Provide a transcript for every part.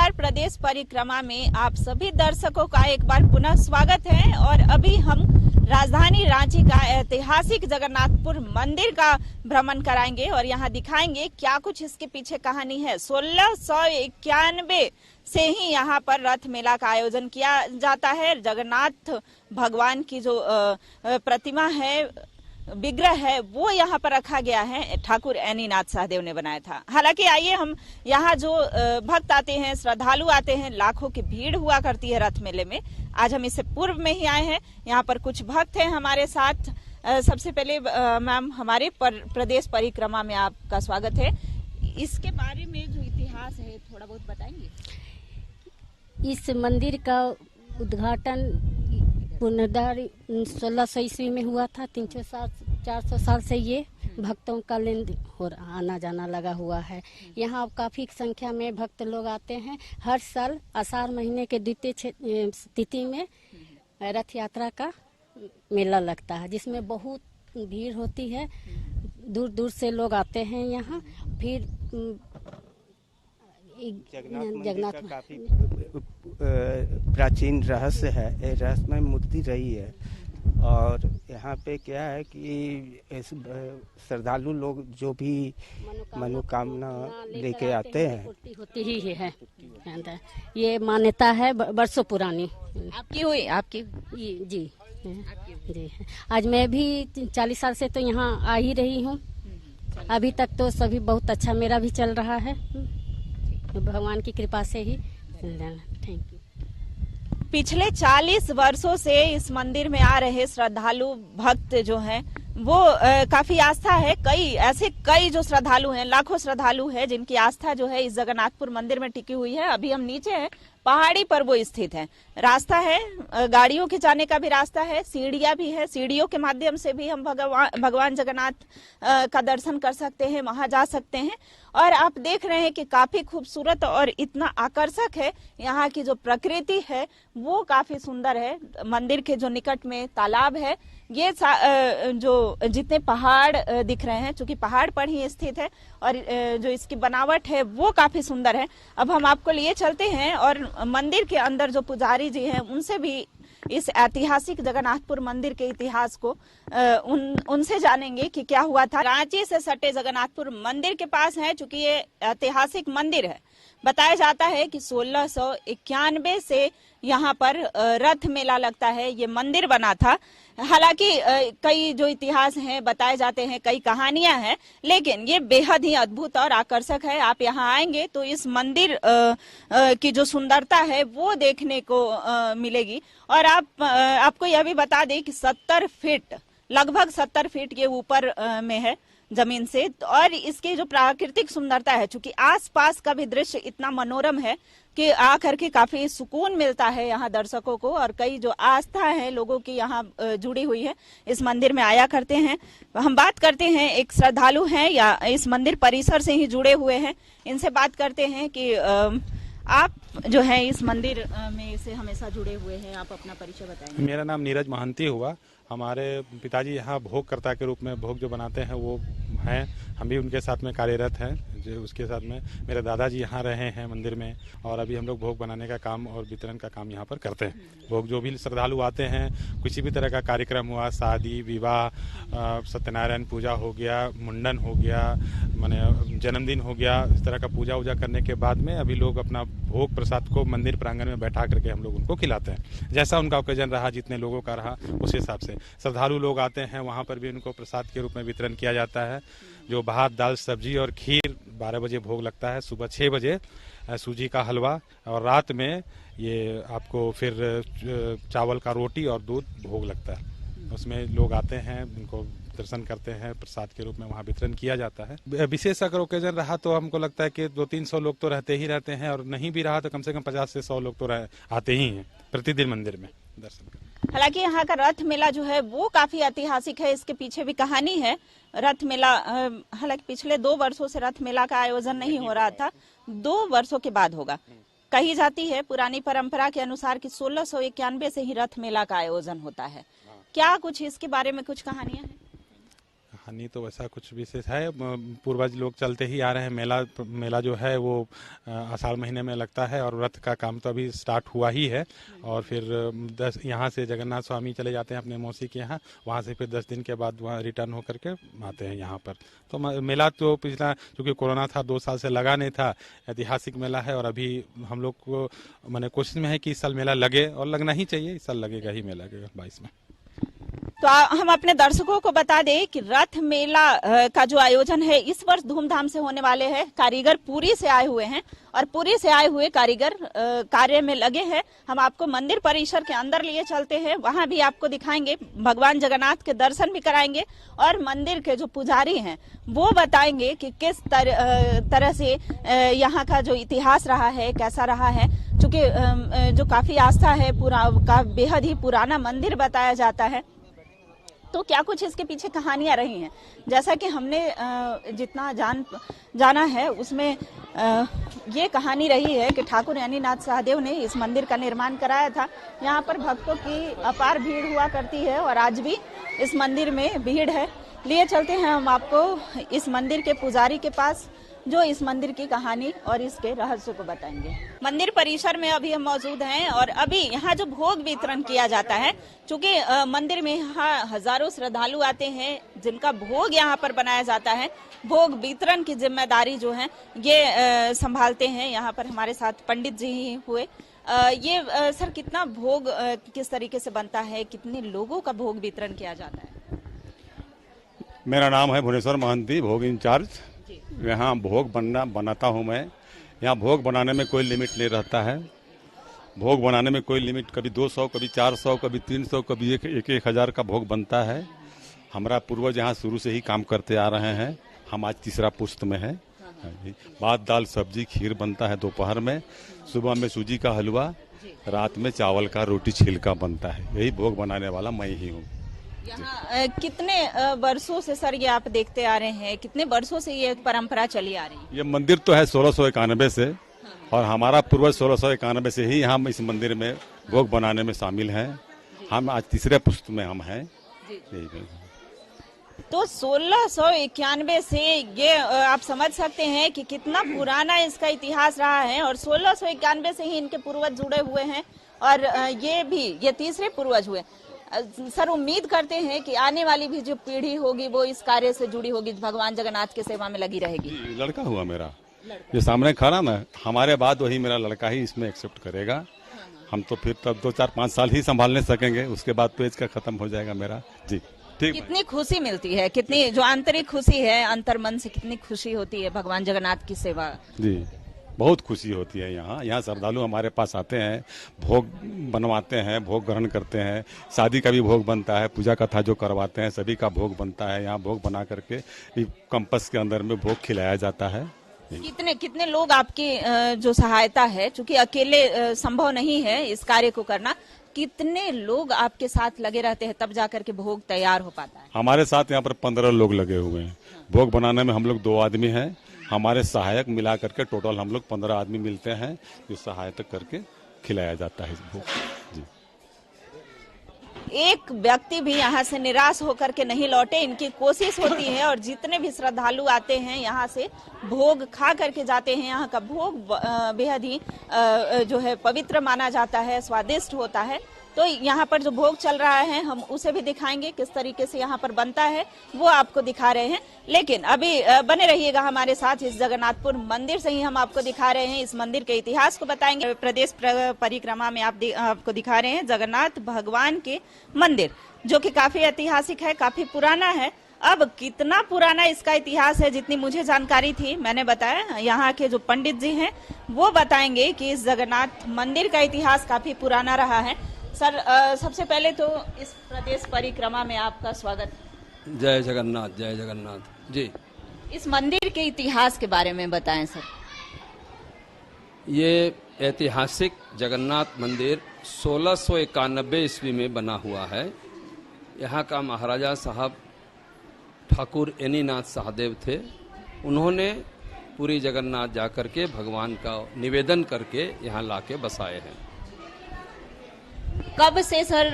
नमस्कार, प्रदेश परिक्रमा में आप सभी दर्शकों का एक बार पुनः स्वागत है। और अभी हम राजधानी रांची का ऐतिहासिक जगन्नाथपुर मंदिर का भ्रमण कराएंगे और यहाँ दिखाएंगे क्या कुछ इसके पीछे कहानी है। 1691 से ही यहाँ पर रथ मेला का आयोजन किया जाता है। जगन्नाथ भगवान की जो प्रतिमा है, विग्रह है, वो यहाँ पर रखा गया है। ठाकुर ऐनीनाथ सहदेव ने बनाया था। हालांकि आइए हम यहाँ जो भक्त आते हैं, श्रद्धालु आते हैं, लाखों की भीड़ हुआ करती है रथ मेले में। आज हम इससे पूर्व में ही आए हैं। यहाँ पर कुछ भक्त हैं हमारे साथ। सबसे पहले मैम, हमारे प्रदेश परिक्रमा में आपका स्वागत है। इसके बारे में जो इतिहास है थोड़ा बहुत बताएंगे। इस मंदिर का उद्घाटन पुनर्द्वार 1600 ईस्वी में हुआ था। 400 साल से ये भक्तों का लेन और आना जाना लगा हुआ है। यहाँ काफी संख्या में भक्त लोग आते हैं। हर साल आषाढ़ महीने के द्वितीय तिथि में रथ यात्रा का मेला लगता है, जिसमें बहुत भीड़ होती है। दूर दूर से लोग आते हैं यहाँ। फिर जगन्नाथ का काफी प्राचीन रहस्य है। ये रहस्यमय मूर्ति रही है। और यहाँ पे क्या है कि श्रद्धालु लोग जो भी मनोकामना लेके आते हैं, होती ही है। ये मान्यता है वर्षों पुरानी। आपकी हुई? आपकी? जी जी। आज मैं भी 40 साल से तो यहाँ आ ही रही हूँ। अभी तक तो सभी बहुत अच्छा मेरा भी चल रहा है, भगवान की कृपा से ही। Thank you. पिछले 40 वर्षों से इस मंदिर में आ रहे श्रद्धालु भक्त जो हैं वो काफी आस्था है। कई जो श्रद्धालु हैं, लाखों श्रद्धालु हैं जिनकी आस्था जो है इस जगन्नाथपुर मंदिर में टिकी हुई है। अभी हम नीचे हैं, पहाड़ी पर वो स्थित है। रास्ता है, गाड़ियों के जाने का भी रास्ता है, सीढ़ियां भी है। सीढ़ियों के माध्यम से भी हम भगवान जगन्नाथ का दर्शन कर सकते हैं, वहां जा सकते हैं। और आप देख रहे हैं कि काफी खूबसूरत और इतना आकर्षक है। यहाँ की जो प्रकृति है वो काफी सुंदर है। मंदिर के जो निकट में तालाब है, ये जो जितने पहाड़ दिख रहे हैं, चूंकि पहाड़ पर ही स्थित है और जो इसकी बनावट है वो काफी सुंदर है। अब हम आपको लिए चलते हैं और मंदिर के अंदर जो पुजारी जी हैं उनसे भी इस ऐतिहासिक जगन्नाथपुर मंदिर के इतिहास को उनसे जानेंगे कि क्या हुआ था। रांची से सटे जगन्नाथपुर मंदिर के पास है। चूंकि ये ऐतिहासिक मंदिर है, बताया जाता है कि 1691 से यहाँ पर रथ मेला लगता है, ये मंदिर बना था। हालांकि कई जो इतिहास हैं बताए जाते हैं, कई कहानियां हैं, लेकिन ये बेहद ही अद्भुत और आकर्षक है। आप यहाँ आएंगे तो इस मंदिर की जो सुंदरता है वो देखने को मिलेगी। और आपको यह भी बता दें कि 70 फीट, लगभग 70 फीट ये ऊपर में है जमीन से। और इसकी जो प्राकृतिक सुंदरता है, चूंकि आसपास का भी दृश्य इतना मनोरम है कि आकर के काफी सुकून मिलता है यहाँ दर्शकों को। और कई जो आस्था है लोगों की यहाँ जुड़ी हुई है, इस मंदिर में आया करते हैं। हम बात करते हैं, एक श्रद्धालु हैं या इस मंदिर परिसर से ही जुड़े हुए हैं, इनसे बात करते हैं कि आप जो है इस मंदिर में से हमेशा जुड़े हुए हैं, आप अपना परिचय बताएंगे। मेरा नाम नीरज महंती हुआ। हमारे पिताजी यहाँ भोगकर्ता के रूप में भोग जो बनाते हैं वो हैं। हम भी उनके साथ में कार्यरत हैं। जो उसके साथ में मेरे दादाजी यहाँ रहे हैं मंदिर में, और अभी हम लोग भोग बनाने का काम और वितरण का काम यहाँ पर करते हैं। भोग जो भी श्रद्धालु आते हैं, किसी भी तरह का कार्यक्रम हुआ, शादी विवाह, सत्यनारायण पूजा हो गया, मुंडन हो गया, माने जन्मदिन हो गया, इस तरह का पूजा वूजा करने के बाद में अभी लोग अपना भोग प्रसाद को मंदिर प्रांगण में बैठा करके हम लोग उनको खिलाते हैं। जैसा उनका ओकेजन रहा, जितने लोगों का रहा, उस हिसाब से श्रद्धालु लोग आते हैं। वहाँ पर भी उनको प्रसाद के रूप में वितरण किया जाता है। जो भात दाल सब्जी और खीर 12 बजे भोग लगता है, सुबह 6 बजे सूजी का हलवा, और रात में ये आपको फिर चावल का रोटी और दूध भोग लगता है। उसमें लोग आते हैं, उनको दर्शन करते हैं, प्रसाद के रूप में वहाँ वितरण किया जाता है। विशेष अगर ओकेजन रहा तो हमको लगता है कि 200-300 लोग तो रहते ही रहते हैं, और नहीं भी रहा तो कम से कम 50 से 100 लोग तो आते ही हैं प्रतिदिन मंदिर में दर्शन करने। हालांकि यहाँ का रथ मेला जो है वो काफी ऐतिहासिक है, इसके पीछे भी कहानी है। रथ मेला हालांकि पिछले 2 वर्षों से रथ मेला का आयोजन नहीं हो रहा था, 2 वर्षों के बाद होगा। कही जाती है पुरानी परंपरा के अनुसार कि 1691 से ही रथ मेला का आयोजन होता है। क्या कुछ इसके बारे में कुछ कहानियां हैं? कहानी तो वैसा कुछ विशेष है, पूर्वज लोग चलते ही आ रहे हैं। मेला जो है वो आषाढ़ महीने में लगता है और रथ का काम तो अभी स्टार्ट हुआ ही है। और फिर यहाँ से जगन्नाथ स्वामी चले जाते हैं अपने मौसी के यहाँ, वहाँ से फिर 10 दिन के बाद वहाँ रिटर्न होकर के आते हैं यहाँ पर। तो मेला तो पिछला चूँकि कोरोना था 2 साल से लगा नहीं था, ऐतिहासिक मेला है। और अभी हम लोग को मैंने कोशिश में है कि इस साल मेला लगे, और लगना ही चाहिए, इस साल लगेगा ही मेला 22 में। तो हम अपने दर्शकों को बता दें कि रथ मेला का जो आयोजन है इस वर्ष धूमधाम से होने वाले हैं। कारीगर पुरी से आए हुए हैं और पुरी से आए हुए कारीगर कार्य में लगे हैं। हम आपको मंदिर परिसर के अंदर लिए चलते हैं, वहां भी आपको दिखाएंगे, भगवान जगन्नाथ के दर्शन भी कराएंगे और मंदिर के जो पुजारी हैं वो बताएंगे कि किस तरह से यहाँ का जो इतिहास रहा है, कैसा रहा है। चूंकि जो काफी आस्था है, बेहद ही पुराना मंदिर बताया जाता है, तो क्या कुछ इसके पीछे कहानियां रही हैं। जैसा कि हमने जितना जाना है उसमें ये कहानी रही है कि ठाकुर यानीनाथ सहदेव ने इस मंदिर का निर्माण कराया था। यहाँ पर भक्तों की अपार भीड़ हुआ करती है और आज भी इस मंदिर में भीड़ है। लिए चलते हैं हम आपको इस मंदिर के पुजारी के पास, जो इस मंदिर की कहानी और इसके रहस्य को बताएंगे। मंदिर परिसर में अभी हम मौजूद हैं और अभी यहाँ जो भोग वितरण किया जाता है, चूंकि मंदिर में यहाँ हजारों श्रद्धालु आते हैं जिनका भोग यहाँ पर बनाया जाता है, भोग वितरण की जिम्मेदारी जो है ये संभालते हैं। यहाँ पर हमारे साथ पंडित जी ही हुए। ये सर, कितना भोग किस तरीके से बनता है, कितने लोगों का भोग वितरण किया जाता है? मेरा नाम है भुवनेश्वर महंती, भोग इंचार्ज। यहाँ भोग बनाता हूँ मैं। यहाँ भोग बनाने में कोई लिमिट नहीं रहता है। भोग बनाने में कोई लिमिट, कभी 200, कभी 400, कभी 300, कभी 1,000 का भोग बनता है। हमारा पूर्वज यहाँ शुरू से ही काम करते आ रहे हैं। हम आज तीसरा पुश्त में है। भात दाल सब्जी खीर बनता है दोपहर में, सुबह में सूजी का हलवा, रात में चावल का रोटी छिलका बनता है। यही भोग बनाने वाला मैं ही हूँ। यहाँ कितने वर्षों से सर ये आप देखते आ रहे हैं, कितने वर्षों से ये परंपरा चली आ रही है? ये मंदिर तो है 1691 से, और हमारा पूर्वज 1691 से ही हम इस मंदिर में भोग बनाने में शामिल हैं। हम आज तीसरे पुश्त में हम हैं। तो 1691 से ये आप समझ सकते हैं कि कितना पुराना इसका इतिहास रहा है और 1691 से ही इनके पूर्वज जुड़े हुए हैं और ये तीसरे पूर्वज हुए। सर, उम्मीद करते हैं कि आने वाली भी जो पीढ़ी होगी वो इस कार्य से जुड़ी होगी, भगवान जगन्नाथ की सेवा में लगी रहेगी। लड़का हुआ मेरा, ये सामने खड़ा ना, हमारे बाद वही मेरा लड़का ही इसमें एक्सेप्ट करेगा। हम तो फिर तब 2, 4, 5 साल ही संभालने सकेंगे, उसके बाद तो एज का खत्म हो जाएगा मेरा। जी ठीक। कितनी खुशी मिलती है, कितनी जो आंतरिक खुशी है, अंतर मन से कितनी खुशी होती है भगवान जगन्नाथ की सेवा। जी बहुत खुशी होती है। यहाँ श्रद्धालु हमारे पास आते हैं, भोग बनवाते हैं, भोग ग्रहण करते हैं। शादी का भी भोग बनता है, पूजा कथा जो करवाते हैं सभी का भोग बनता है। यहाँ भोग बना करके कैंपस के अंदर में भोग खिलाया जाता है। कितने लोग आपकी जो सहायता है, चूंकि अकेले संभव नहीं है इस कार्य को करना, कितने लोग आपके साथ लगे रहते हैं तब जाकर के भोग तैयार हो पाता है? हमारे साथ यहाँ पर 15 लोग लगे हुए हैं। भोग बनाने में हम लोग 2 आदमी हैं, हमारे सहायक मिला करके टोटल हम लोग 15 आदमी मिलते हैं जो सहायता करके खिलाया जाता है भोग। जी। एक व्यक्ति भी यहाँ से निराश होकर के नहीं लौटे, इनकी कोशिश होती है और जितने भी श्रद्धालु आते हैं यहाँ से भोग खा करके जाते हैं। यहाँ का भोग बेहद ही जो है पवित्र माना जाता है, स्वादिष्ट होता है। तो यहाँ पर जो भोग चल रहा है हम उसे भी दिखाएंगे, किस तरीके से यहाँ पर बनता है वो आपको दिखा रहे हैं। लेकिन अभी बने रहिएगा हमारे साथ। इस जगन्नाथपुर मंदिर से ही हम आपको दिखा रहे हैं, इस मंदिर के इतिहास को बताएंगे। प्रदेश परिक्रमा में आपको दिखा रहे हैं जगन्नाथ भगवान के मंदिर, जो कि काफी ऐतिहासिक है, काफी पुराना है। अब कितना पुराना इसका इतिहास है, जितनी मुझे जानकारी थी मैंने बताया। यहाँ के जो पंडित जी हैं वो बताएंगे कि इस जगन्नाथ मंदिर का इतिहास काफी पुराना रहा है। सर, सबसे पहले तो इस प्रदेश परिक्रमा में आपका स्वागत। जय जगन्नाथ, जय जगन्नाथ जी। इस मंदिर के इतिहास के बारे में बताएं सर। ये ऐतिहासिक जगन्नाथ मंदिर 1691 ईस्वी में बना हुआ है। यहाँ का महाराजा साहब ठाकुर यानीनाथ सहदेव थे। उन्होंने पूरी जगन्नाथ जाकर के भगवान का निवेदन करके यहाँ लाके बसाए हैं। कब से सर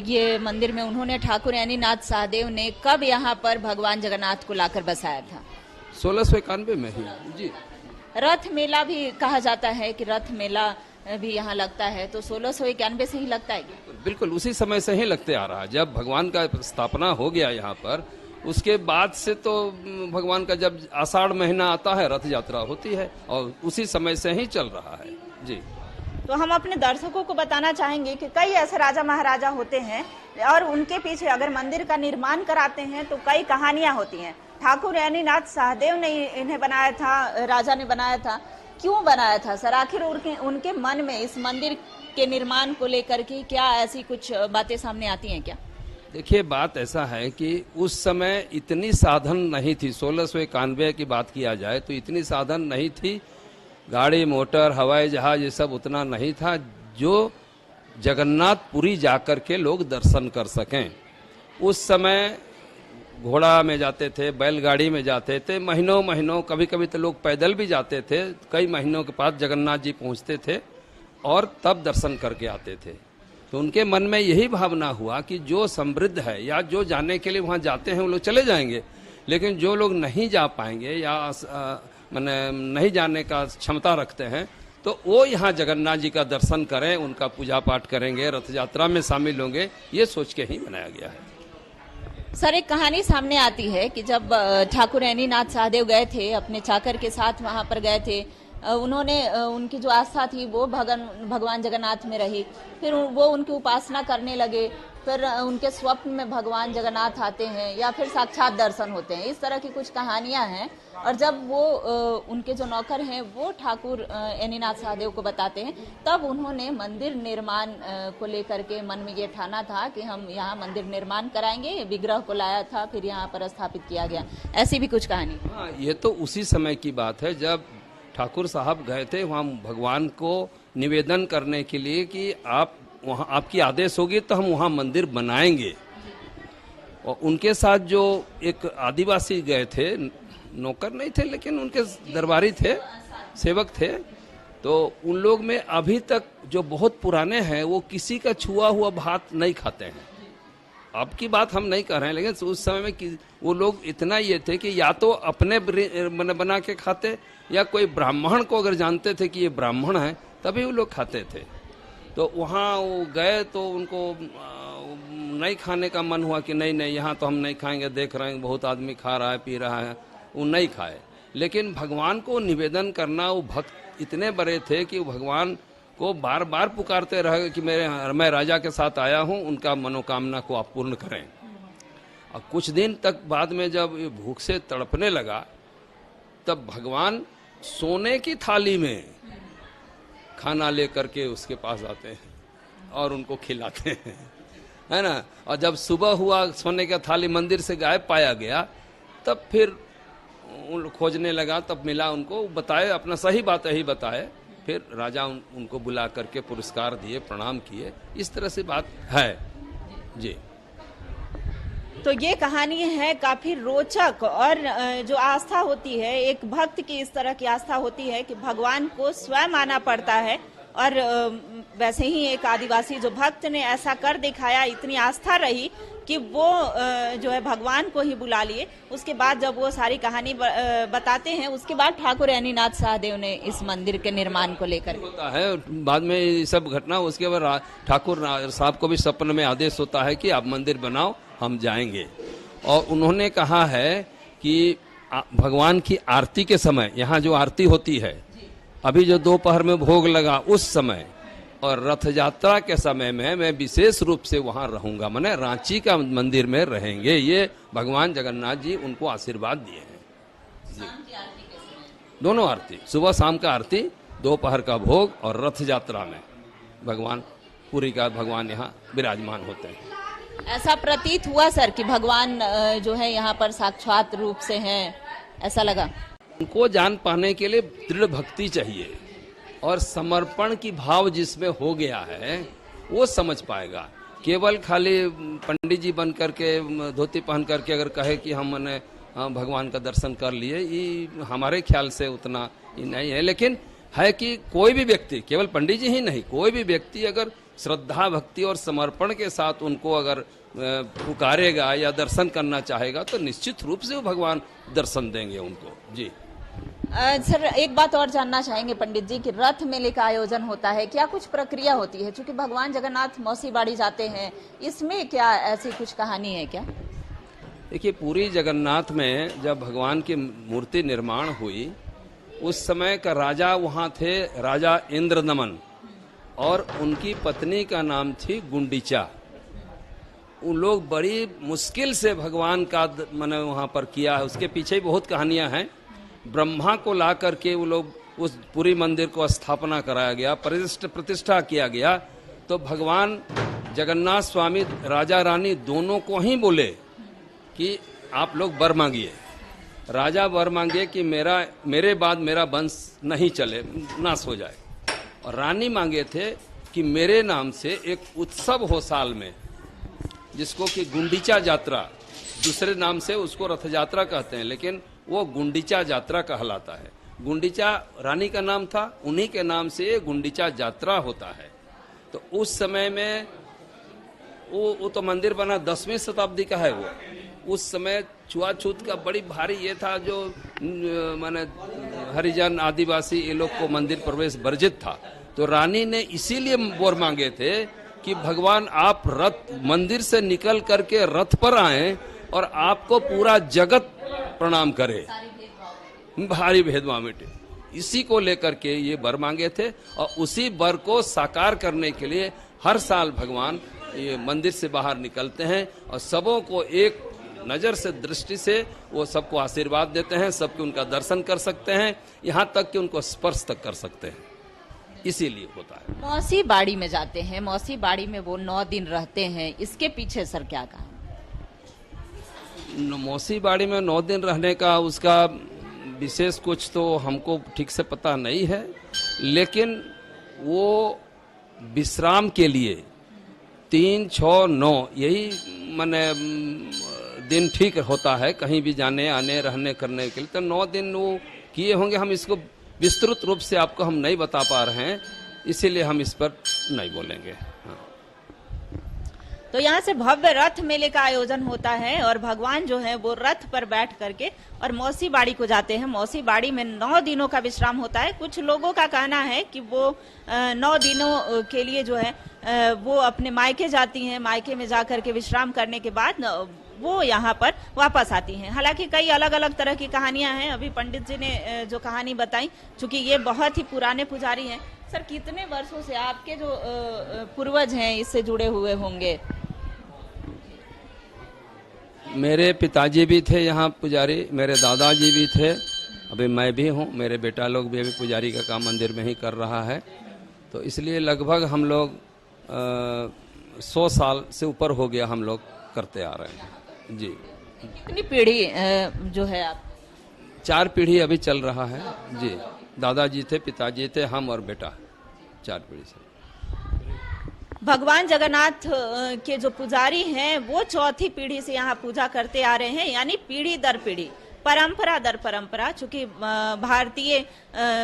ये मंदिर में उन्होंने ठाकुर यानीनाथ सहदेव ने कब यहाँ पर भगवान जगन्नाथ को लाकर बसाया था? 1691 में ही जी। रथ मेला भी कहा जाता है कि रथ मेला भी यहाँ लगता है, तो 1691 से ही लगता है क्या? बिल्कुल उसी समय से ही लगते आ रहा है। जब भगवान का स्थापना हो गया यहाँ पर, उसके बाद से तो भगवान का जब आषाढ़ महीना आता है रथ यात्रा होती है, और उसी समय से ही चल रहा है जी। तो हम अपने दर्शकों को बताना चाहेंगे कि कई ऐसे राजा महाराजा होते हैं और उनके पीछे अगर मंदिर का निर्माण कराते हैं तो कई कहानियां होती हैं। ठाकुर यानीनाथ सहदेव ने इन्हें बनाया था, राजा ने बनाया था। क्यों बनाया था सर? आखिर उनके मन में इस मंदिर के निर्माण को लेकर के क्या ऐसी कुछ बातें सामने आती हैं क्या? देखिए, बात ऐसा है कि उस समय इतनी साधन नहीं थी। 1691 की बात किया जाए तो इतनी साधन नहीं थी, गाड़ी मोटर हवाई जहाज ये सब उतना नहीं था जो जगन्नाथपुरी जाकर के लोग दर्शन कर सकें। उस समय घोड़ा में जाते थे, बैलगाड़ी में जाते थे, महीनों महीनों, कभी कभी तो लोग पैदल भी जाते थे, कई महीनों के पास जगन्नाथ जी पहुंचते थे और तब दर्शन करके आते थे। तो उनके मन में यही भावना हुआ कि जो समृद्ध है या जो जाने के लिए वहाँ जाते हैं वो लोग चले जाएंगे, लेकिन जो लोग नहीं जा पाएंगे या माने नहीं जाने का क्षमता रखते हैं तो वो यहाँ जगन्नाथ जी का दर्शन करें, उनका पूजा पाठ करेंगे, रथ यात्रा में शामिल होंगे, ये सोच के ही बनाया गया है। सर, एक कहानी सामने आती है कि जब ठाकुर यानीनाथ सहदेव गए थे, अपने चाकर के साथ वहां पर गए थे, उन्होंने उनकी जो आस्था थी वो भगवान जगन्नाथ में रही। फिर वो उनकी उपासना करने लगे, फिर उनके स्वप्न में भगवान जगन्नाथ आते हैं या फिर साक्षात दर्शन होते हैं। इस तरह की कुछ कहानियां हैं। और जब वो उनके जो नौकर हैं वो ठाकुर यानीनाथ सहदेव को बताते हैं, तब उन्होंने मंदिर निर्माण को लेकर के मन में ये ठाना था कि हम यहाँ मंदिर निर्माण कराएंगे। विग्रह को लाया था, फिर यहाँ पर स्थापित किया गया। ऐसी भी कुछ कहानी। हाँ, ये तो उसी समय की बात है जब ठाकुर साहब गए थे वहाँ भगवान को निवेदन करने के लिए कि आप वहाँ, आपकी आदेश होगी तो हम वहाँ मंदिर बनाएंगे। और उनके साथ जो एक आदिवासी गए थे, नौकर नहीं थे लेकिन उनके दरबारी थे, सेवक थे, तो उन लोग में अभी तक जो बहुत पुराने हैं वो किसी का छुआ हुआ भात नहीं खाते हैं। अब की बात हम नहीं कर रहे हैं, लेकिन उस समय में वो लोग इतना ये थे कि या तो अपने बना के खाते या कोई ब्राह्मण को अगर जानते थे कि ये ब्राह्मण है तभी वो लोग खाते थे। तो वहाँ वो गए तो उनको नहीं खाने का मन हुआ कि नहीं यहाँ तो हम नहीं खाएंगे, देख रहे हैं बहुत आदमी खा रहा है, पी रहा है, वो नहीं खाए। लेकिन भगवान को निवेदन करना, वो भक्त इतने बड़े थे कि वो भगवान को बार बार पुकारते रहे कि मैं राजा के साथ आया हूँ, उनका मनोकामना को आप पूर्ण करें। और कुछ दिन तक बाद में जब ये भूख से तड़पने लगा तब भगवान सोने की थाली में खाना लेकर के उसके पास आते हैं और उनको खिलाते हैं, है ना। और जब सुबह हुआ, सोने का थाली मंदिर से गायब पाया गया, तब फिर खोजने लगा, तब मिला उनको, बताए, अपना सही बात यही बताए। फिर राजा उनको बुला करके पुरस्कार दिए, प्रणाम किए। इस तरह से बात है जी। तो ये कहानी है काफी रोचक। और जो आस्था होती है, एक भक्त की इस तरह की आस्था होती है कि भगवान को स्वयं आना पड़ता है। और वैसे ही एक आदिवासी जो भक्त ने ऐसा कर दिखाया, इतनी आस्था रही कि वो जो है भगवान को ही बुला लिए। उसके बाद जब वो सारी कहानी बताते हैं, उसके बाद ठाकुर यानीनाथ सहदेव ने इस मंदिर के निर्माण को लेकर होता है बाद में ये सब घटना। उसके बाद ठाकुर साहब को भी सपने में आदेश होता है कि आप मंदिर बनाओ, हम जाएंगे। और उन्होंने कहा है कि भगवान की आरती के समय, यहाँ जो आरती होती है, अभी जो दोपहर में भोग लगा उस समय, और रथ यात्रा के समय में मैं विशेष रूप से वहाँ रहूंगा, माने रांची का मंदिर में रहेंगे। ये भगवान जगन्नाथ जी उनको आशीर्वाद दिए हैं जी। दोनों आरती, सुबह शाम का आरती, दोपहर का भोग और रथ यात्रा में भगवान पुरी का भगवान यहाँ विराजमान होते हैं। ऐसा प्रतीत हुआ सर कि भगवान जो है यहाँ पर साक्षात रूप से हैं, ऐसा लगा? उनको जान पाने के लिए दृढ़ भक्ति चाहिए और समर्पण की भाव जिसमें हो गया है वो समझ पाएगा। केवल खाली पंडित जी बन करके, धोती पहन करके अगर कहे कि हमने भगवान का दर्शन कर लिए, ये हमारे ख्याल से उतना ही नहीं है। लेकिन है कि कोई भी व्यक्ति, केवल पंडित जी ही नहीं, कोई भी व्यक्ति अगर श्रद्धा भक्ति और समर्पण के साथ उनको अगर पुकारेगा या दर्शन करना चाहेगा तो निश्चित रूप से वो भगवान दर्शन देंगे उनको। जी सर, एक बात और जानना चाहेंगे पंडित जी कि रथ मेले का आयोजन होता है, क्या कुछ प्रक्रिया होती है? क्योंकि भगवान जगन्नाथ मौसी बाड़ी जाते हैं, इसमें क्या ऐसी कुछ कहानी है क्या? देखिए, पूरी जगन्नाथ में जब भगवान की मूर्ति निर्माण हुई उस समय का राजा वहाँ थे, राजा इंद्रदमन, और उनकी पत्नी का नाम थी गुंडीचा। उन लोग बड़ी मुश्किल से भगवान का मैंने वहाँ पर किया है, उसके पीछे बहुत कहानियाँ हैं। ब्रह्मा को ला करके वो लोग उस पूरी मंदिर को स्थापना कराया गया, प्रतिष्ठा किया गया। तो भगवान जगन्नाथ स्वामी राजा रानी दोनों को ही बोले कि आप लोग वर मांगिए। राजा वर मांगे कि मेरे बाद मेरा वंश नहीं चले, नाश हो जाए। और रानी मांगे थे कि मेरे नाम से एक उत्सव हो साल में, जिसको कि गुंडीचा यात्रा, दूसरे नाम से उसको रथ यात्रा कहते हैं, लेकिन वो गुंडीचा यात्रा कहलाता है। गुंडीचा रानी का नाम था, उन्हीं के नाम से ये गुंडीचा यात्रा होता है। तो उस समय में वो तो मंदिर बना 10वीं शताब्दी का है। वो उस समय छुआछूत का बड़ी भारी ये था, जो माने हरिजन आदिवासी ये लोग को मंदिर प्रवेश वर्जित था। तो रानी ने इसीलिए वर मांगे थे कि भगवान आप रथ मंदिर से निकल करके रथ पर आए और आपको पूरा जगत प्रणाम करे, भारी भेदभाव मिटे। इसी को लेकर के ये वर मांगे थे, और उसी वर को साकार करने के लिए हर साल भगवान ये मंदिर से बाहर निकलते हैं और सबों को एक नजर से, दृष्टि से वो सबको आशीर्वाद देते हैं, सबके उनका दर्शन कर सकते हैं, यहाँ तक कि उनको स्पर्श तक कर सकते हैं। इसीलिए होता है। मौसी बाड़ी में जाते हैं, मौसी बाड़ी में वो 9 दिन रहते हैं, इसके पीछे सर क्या कहा? मौसी बाड़ी में 9 दिन रहने का उसका विशेष कुछ तो हमको ठीक से पता नहीं है, लेकिन वो विश्राम के लिए 3, 6, 9 यही माने दिन ठीक होता है कहीं भी जाने आने रहने करने के लिए। तो 9 दिन वो किए होंगे। हम इसको विस्तृत रूप से आपको हम नहीं बता पा रहे हैं, इसीलिए हम इस पर नहीं बोलेंगे। हाँ। तो यहाँ से भव्य रथ मेले का आयोजन होता है और भगवान जो है वो रथ पर बैठ करके और मौसी बाड़ी को जाते हैं। मौसी बाड़ी में 9 दिनों का विश्राम होता है। कुछ लोगों का कहना है कि वो 9 दिनों के लिए जो है वो अपने मायके जाती हैं, मायके में जाकर के विश्राम करने के बाद वो यहाँ पर वापस आती हैं। हालांकि कई अलग अलग तरह की कहानियां हैं। अभी पंडित जी ने जो कहानी बताई, चूंकि ये बहुत ही पुराने पुजारी हैं। सर, कितने वर्षों से आपके जो पूर्वज हैं इससे जुड़े हुए होंगे? मेरे पिताजी भी थे यहाँ पुजारी, मेरे दादाजी भी थे, अभी मैं भी हूँ, मेरे बेटा लोग भी अभी पुजारी का काम मंदिर में ही कर रहा है। तो इसलिए लगभग हम लोग 100 साल से ऊपर हो गया हम लोग करते आ रहे हैं। जी। कितनी पीढ़ी जो है आप? 4 पीढ़ी अभी चल रहा है। जी, दादाजी थे, पिताजी थे, हम और बेटा, 4 पीढ़ी से। भगवान जगन्नाथ के जो पुजारी हैं वो 4थी पीढ़ी से यहाँ पूजा करते आ रहे हैं, यानी पीढ़ी दर पीढ़ी, परंपरा दर परंपरा। चूंकि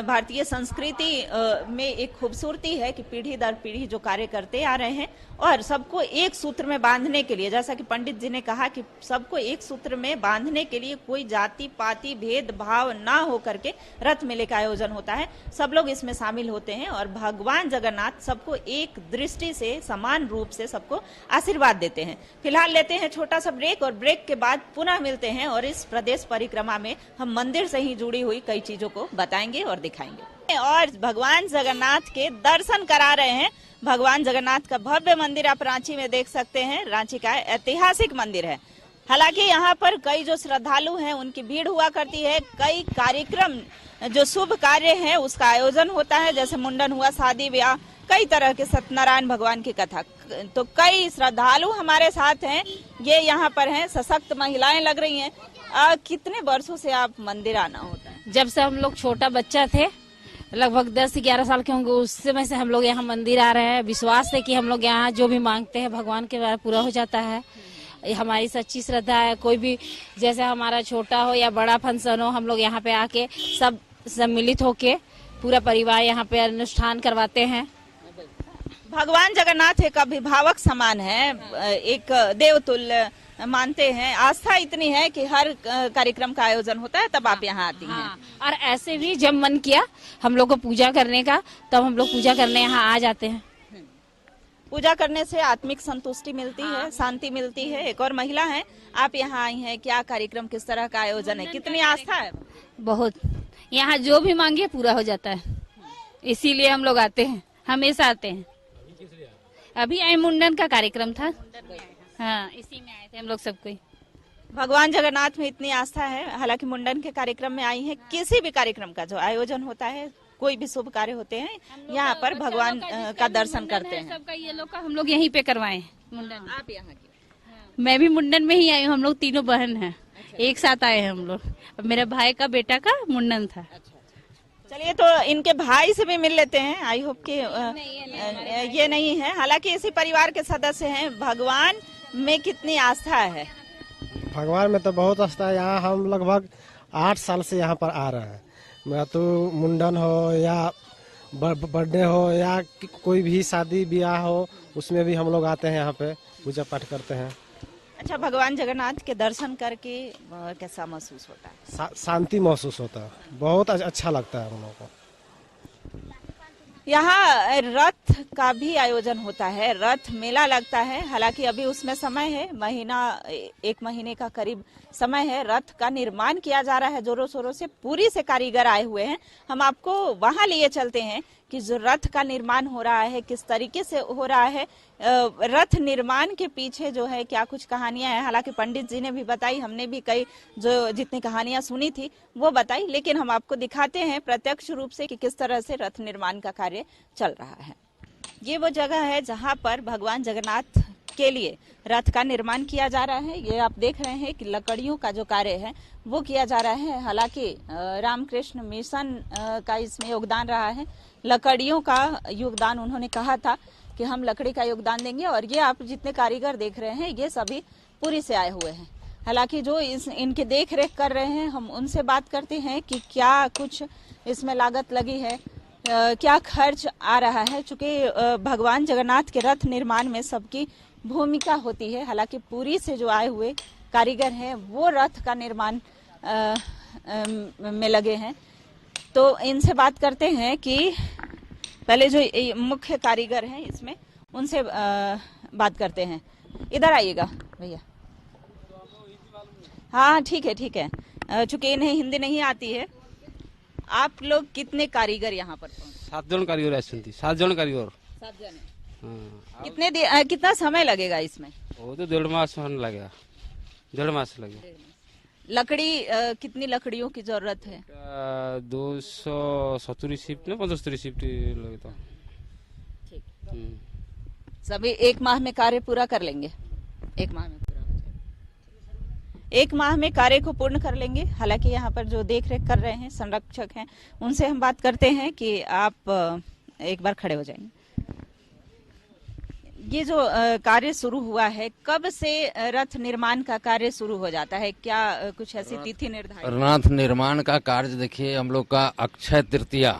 भारतीय संस्कृति में एक खूबसूरती है कि पीढ़ी दर पीढ़ी जो कार्य करते आ रहे हैं और सबको एक सूत्र में बांधने के लिए, जैसा कि पंडित जी ने कहा कि सबको एक सूत्र में बांधने के लिए कोई जाति पाति भेदभाव ना हो करके रथ मेले का आयोजन होता है। सब लोग इसमें शामिल होते हैं और भगवान जगन्नाथ सबको एक दृष्टि से, समान रूप से सबको आशीर्वाद देते हैं। फिलहाल लेते हैं छोटा सा ब्रेक और ब्रेक के बाद पुनः मिलते हैं और इस प्रदेश परिक्रमा में हम मंदिर से ही जुड़ी हुई कई चीजों को बताएंगे और दिखाएंगे और भगवान जगन्नाथ के दर्शन करा रहे हैं। भगवान जगन्नाथ का भव्य मंदिर आप रांची में देख सकते हैं। रांची का ऐतिहासिक मंदिर है। हालांकि यहाँ पर कई जो श्रद्धालु हैं उनकी भीड़ हुआ करती है। कई कार्यक्रम जो शुभ कार्य हैं उसका आयोजन होता है, जैसे मुंडन हुआ, शादी ब्याह, कई तरह के सत्यनारायण भगवान की कथा। तो कई श्रद्धालु हमारे साथ हैं, ये यहाँ पर हैं, सशक्त महिलाएं लग रही हैं। कितने वर्षों से आप मंदिर आना होता है? जब से हम लोग छोटा बच्चा थे, लगभग 10-11 साल के होंगे, उस समय से हम लोग यहाँ मंदिर आ रहे हैं। विश्वास है कि हम लोग यहाँ जो भी मांगते हैं भगवान के द्वारा पूरा हो जाता है। हमारी सच्ची श्रद्धा है। कोई भी जैसे हमारा छोटा हो या बड़ा फंक्शन हो, हम लोग यहाँ पे आके सब सम्मिलित होके पूरा परिवार यहाँ पे अनुष्ठान करवाते हैं। भगवान जगन्नाथ एक अभिभावक समान है, एक देवतुल्य मानते हैं, आस्था इतनी है कि हर कार्यक्रम का आयोजन होता है तब आप यहाँ आती हैं। हाँ, और ऐसे भी जब मन किया हम लोग को पूजा करने का, तब हम लोग पूजा करने यहाँ आ जाते हैं। पूजा करने से आत्मिक संतुष्टि मिलती है, शांति मिलती है। एक और महिला है, आप यहाँ आई हैं, क्या कार्यक्रम, किस तरह का आयोजन है, कितनी आस्था है? बहुत, यहाँ जो भी मांगे पूरा हो जाता है, इसीलिए हम लोग आते हैं, हमेशा आते हैं। अभी आए मुंडन का कार्यक्रम था, हाँ इसी में आए थे हम लोग सब कोई। भगवान जगन्नाथ में इतनी आस्था है, हालांकि मुंडन के कार्यक्रम में आई है। किसी भी कार्यक्रम का जो आयोजन होता है, कोई भी शुभ कार्य होते हैं, यहाँ पर भगवान का दर्शन करते हैं। सबका ये लोग का हम लोग यहीं पे करवाए मुंडन। आप यहाँ की? मैं भी मुंडन में ही आई हूँ, हम लोग तीनों बहन हैं, एक साथ आए हैं हम लोग। मेरे भाई का बेटा का मुंडन था। चलिए, तो इनके भाई से भी मिल लेते हैं। आई होप कि ये नहीं है, हालांकि इसी परिवार के सदस्य हैं। भगवान में कितनी आस्था है? भगवान में तो बहुत आस्था है। यहाँ हम लगभग 8 साल से यहाँ पर आ रहे हैं। मैं तो मुंडन हो या बर्थडे हो या कोई भी शादी ब्याह हो, उसमें भी हम लोग आते हैं, यहाँ पे पूजा पाठ करते हैं। अच्छा, भगवान जगन्नाथ के दर्शन करके कैसा महसूस होता है? शांति महसूस होता है, बहुत अच्छा लगता है हम लोगों को। यहाँ रथ का भी आयोजन होता है, रथ मेला लगता है। हालांकि अभी उसमें समय है, एक महीने का करीब समय है। रथ का निर्माण किया जा रहा है जोरों शोरों से, पूरी से कारीगर आए हुए हैं। हम आपको वहां लिए चलते हैं कि जो रथ का निर्माण हो रहा है किस तरीके से हो रहा है। रथ निर्माण के पीछे जो है क्या कुछ कहानियां हैं। हालांकि पंडित जी ने भी बताई, हमने भी कई जितनी कहानियां सुनी थी वो बताई, लेकिन हम आपको दिखाते हैं प्रत्यक्ष रूप से कि किस तरह से रथ निर्माण का कार्य चल रहा है। ये वो जगह है जहां पर भगवान जगन्नाथ के लिए रथ का निर्माण किया जा रहा है। ये आप देख रहे हैं कि लकड़ियों का जो कार्य है वो किया जा रहा है। हालांकि रामकृष्ण मिशन का इसमें योगदान रहा है, लकड़ियों का योगदान। उन्होंने कहा था कि हम लकड़ी का योगदान देंगे, और ये आप जितने कारीगर देख रहे हैं ये सभी पुरी से आए हुए हैं। हालांकि जो इनके देख रेख कर रहे हैं, हम उनसे बात करते हैं कि क्या कुछ इसमें लागत लगी है, क्या खर्च आ रहा है। चूंकि भगवान जगन्नाथ के रथ निर्माण में सबकी भूमिका होती है। हालांकि पुरी से जो आए हुए कारीगर हैं वो रथ का निर्माण में लगे हैं। तो इनसे बात करते हैं कि पहले जो मुख्य कारीगर हैं इसमें, उनसे बात करते हैं। इधर आइएगा भैया। हाँ ठीक है। चूंकि इन्हें हिंदी नहीं आती है। आप लोग कितने कारीगर यहाँ पर? 7 जन कारीगर है। 7 जन कारीगर। 7 जन है। हाँ। कितना समय लगेगा इसमें? वो तो 1.5 मास लगेगा। 1.5 मास लगेगा। लकड़ी कितनी लकड़ियों की जरूरत है? 270 शिफ्ट ना 75 शिफ्ट लगता। सभी 1 माह में कार्य पूरा कर लेंगे? 1 माह में पूरा हो जाएगा। 1 माह में कार्य को पूर्ण कर लेंगे। हालांकि यहाँ पर जो देख रेख कर रहे हैं संरक्षक हैं, उनसे हम बात करते हैं कि आप एक बार खड़े हो जाएंगे। ये जो कार्य शुरू हुआ है, कब से रथ निर्माण का कार्य शुरू हो जाता है? क्या कुछ ऐसी तिथि निर्धारित? रथ निर्माण का कार्य देखिए, हम लोग का अक्षय तृतीया,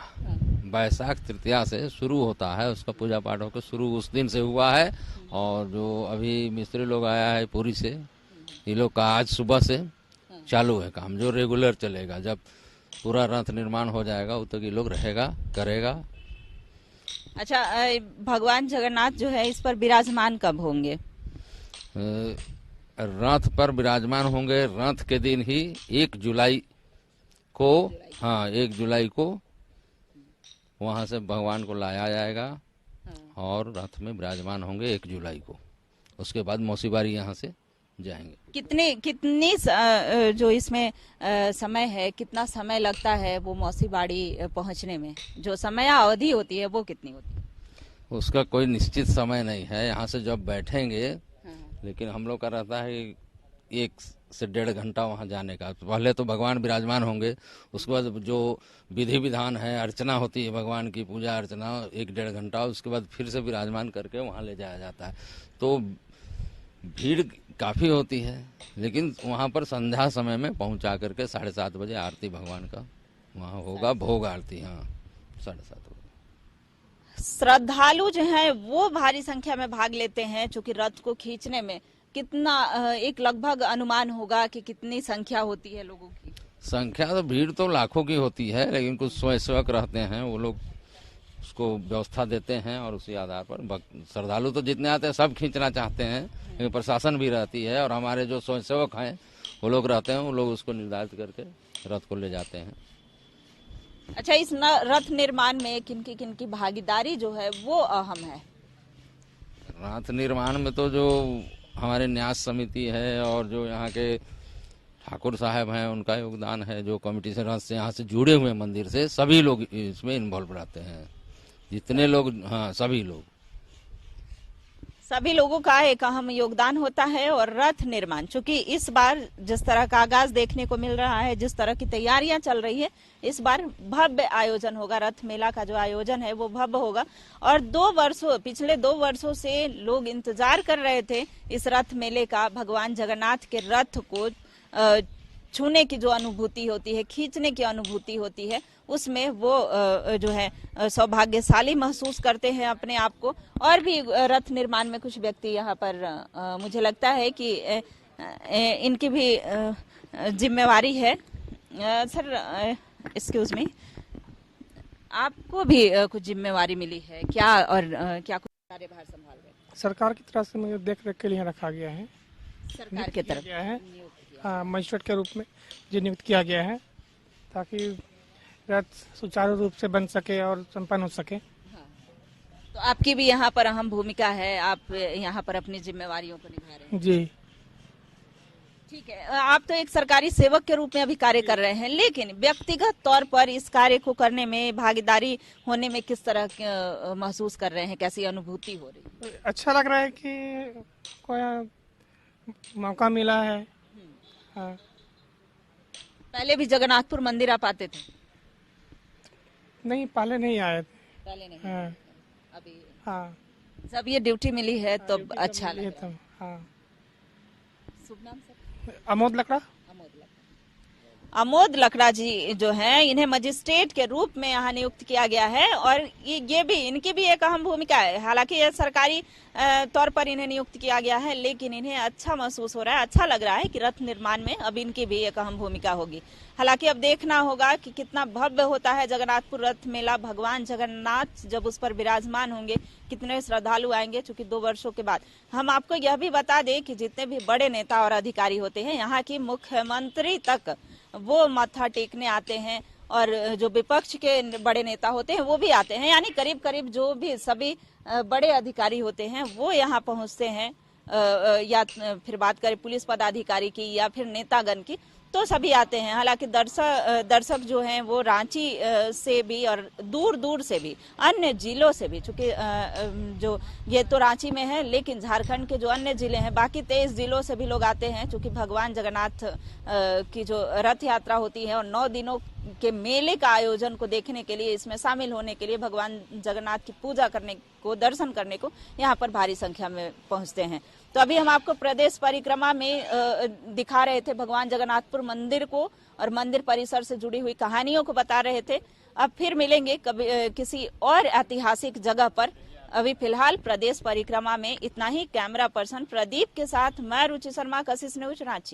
वैशाख तृतीया से शुरू होता है। उसका पूजा पाठ होकर शुरू उस दिन से हुआ है। और जो अभी मिस्त्री लोग आया है पुरी से, ये लोग का आज सुबह से चालू है काम, जो रेगुलर चलेगा। जब पूरा रथ निर्माण हो जाएगा उस तक ये लोग रहेगा, करेगा। अच्छा, भगवान जगन्नाथ जो है इस पर विराजमान कब होंगे? रथ पर विराजमान होंगे रथ के दिन ही 1 जुलाई को। हाँ, 1 जुलाई को वहां से भगवान को लाया जाएगा और रथ में विराजमान होंगे 1 जुलाई को। उसके बाद मौसी बारी यहाँ से जाएंगे। कितनी जो इसमें समय है, कितना समय लगता है वो मौसी बाड़ी पहुंचने में? जो समय अवधि होती है वो कितनी होती है? उसका कोई निश्चित समय नहीं है। यहाँ से जब बैठेंगे, लेकिन हम लोग का रहता है 1 से 1.5 घंटा वहाँ जाने का। पहले तो भगवान विराजमान होंगे, उसके बाद जो विधि विधान है, अर्चना होती है भगवान की, पूजा अर्चना 1-1.5 घंटा, उसके बाद फिर से विराजमान करके वहाँ ले जाया जाता है। तो भीड़ काफ़ी होती है, लेकिन वहाँ पर संध्या समय में पहुँचा करके 7:30 बजे आरती भगवान का वहाँ होगा, भोग आरती। हाँ, 7:30 बजे। श्रद्धालु जो हैं वो भारी संख्या में भाग लेते हैं, चूंकि रथ को खींचने में कितना एक लगभग अनुमान होगा कि कितनी संख्या होती है लोगों की? संख्या तो भीड़ तो लाखों की होती है, लेकिन कुछ स्वयंसेवक रहते हैं, वो लोग उसको व्यवस्था देते हैं और उसी आधार पर श्रद्धालु तो जितने आते हैं सब खींचना चाहते हैं, लेकिन प्रशासन भी रहती है और हमारे जो स्वयंसेवक हैं वो लोग रहते हैं, वो लोग उसको निर्धारित करके रथ को ले जाते हैं। अच्छा, इस रथ निर्माण में किनकी भागीदारी जो है वो अहम है? रथ निर्माण में तो जो हमारे न्यास समिति है और जो यहाँ के ठाकुर साहब हैं उनका योगदान है, जो कमेटी से रथ से यहाँ से जुड़े हुए मंदिर से सभी लोग इसमें इन्वॉल्व रहते हैं, जितने लोग, हाँ सभी लोगों का एक अहम योगदान होता है। और रथ निर्माण, चूंकि इस बार जिस तरह का आगाज देखने को मिल रहा है, जिस तरह की तैयारियां चल रही है, इस बार भव्य आयोजन होगा। रथ मेला का जो आयोजन है वो भव्य होगा। और पिछले 2 वर्षों से लोग इंतजार कर रहे थे इस रथ मेले का। भगवान जगन्नाथ के रथ को छूने की जो अनुभूति होती है, खींचने की अनुभूति होती है, उसमें वो जो है सौभाग्यशाली महसूस करते हैं अपने आप को। और भी रथ निर्माण में कुछ व्यक्ति यहाँ पर मुझे लगता है कि इनकी भी जिम्मेवारी है। सर, एक्सक्यूज मी, आपको भी कुछ जिम्मेवारी मिली है क्या, और क्या कुछ कार्यभार संभाल रहे हैं? सरकार की तरफ से मुझे देख रेख के लिए रखा गया है, सरकार की तरफ गया है, हाँ, मजिस्ट्रेट के रूप में जो नियुक्त किया गया है, ताकि रथ सुचारू रूप से बन सके और संपन्न हो सके। तो आपकी भी यहाँ पर अहम भूमिका है, आप यहाँ पर अपनी जिम्मेवारियों को निभा रहे हैं। जी ठीक है, आप तो एक सरकारी सेवक के रूप में अभी कार्य कर रहे हैं, लेकिन व्यक्तिगत तौर पर इस कार्य को करने में, भागीदारी होने में किस तरह महसूस कर रहे हैं, कैसी अनुभूति हो रही है? अच्छा लग रहा है कि कोई मौका मिला है। हाँ। पहले भी जगन्नाथपुर मंदिर आप आते थे? नहीं, पहले नहीं आए थे। पहले नहीं। हाँ। अभी हाँ, जब ये ड्यूटी मिली है तो अच्छा लगा। तब हाँ। शुभ नाम सर? अमोद लकड़ा। अमोद लकड़ा जी जो हैं, इन्हें मजिस्ट्रेट के रूप में यहाँ नियुक्त किया गया है। और ये भी, इनकी भी एक अहम भूमिका है। हालांकि ये सरकारी तौर पर इन्हें नियुक्त किया गया है, लेकिन इन्हें अच्छा महसूस हो रहा है, अच्छा लग रहा है कि रथ निर्माण में अब इनकी भी एक अहम भूमिका होगी। हालांकि अब देखना होगा कि कितना भव्य होता है जगन्नाथपुर रथ मेला। भगवान जगन्नाथ जब उस पर विराजमान होंगे, कितने श्रद्धालु आएंगे। चूंकि 2 वर्षों के बाद हम आपको यह भी बता दें कि जितने भी बड़े नेता और अधिकारी होते हैं, यहाँ की मुख्यमंत्री तक वो माथा टेकने आते हैं, और जो विपक्ष के बड़े नेता होते हैं वो भी आते हैं। यानी करीब करीब जो भी सभी बड़े अधिकारी होते हैं वो यहाँ पहुँचते हैं। या फिर बात करें पुलिस पदाधिकारी की या फिर नेतागण की, तो सभी आते हैं। हालांकि दर्शक जो हैं वो रांची से भी और दूर दूर से भी, अन्य जिलों से भी, चूंकि जो ये तो रांची में है, लेकिन झारखंड के जो अन्य जिले हैं, बाकी 23 जिलों से भी लोग आते हैं। चूंकि भगवान जगन्नाथ की जो रथ यात्रा होती है और 9 दिनों के मेले का आयोजन को देखने के लिए, इसमें शामिल होने के लिए, भगवान जगन्नाथ की पूजा करने को, दर्शन करने को यहाँ पर भारी संख्या में पहुँचते हैं। तो अभी हम आपको प्रदेश परिक्रमा में दिखा रहे थे भगवान जगन्नाथपुर मंदिर को, और मंदिर परिसर से जुड़ी हुई कहानियों को बता रहे थे। अब फिर मिलेंगे कभी किसी और ऐतिहासिक जगह पर। अभी फिलहाल प्रदेश परिक्रमा में इतना ही। कैमरा पर्सन प्रदीप के साथ मैं रुचि शर्मा, कशिश न्यूज, रांची।